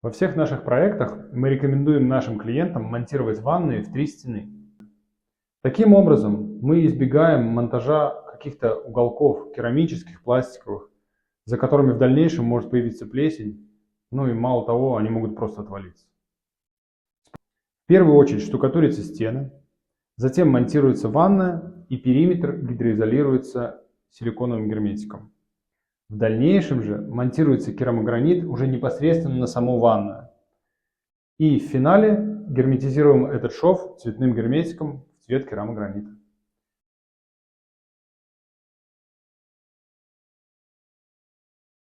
Во всех наших проектах мы рекомендуем нашим клиентам монтировать ванны в 3 стены. Таким образом, мы избегаем монтажа каких-то уголков керамических, пластиковых, за которыми в дальнейшем может появиться плесень, ну и мало того, они могут просто отвалиться. В первую очередь штукатурятся стены, затем монтируется ванна и периметр гидроизолируется силиконовым герметиком. В дальнейшем же монтируется керамогранит уже непосредственно на саму ванную. И в финале герметизируем этот шов цветным герметиком в цвет керамогранита.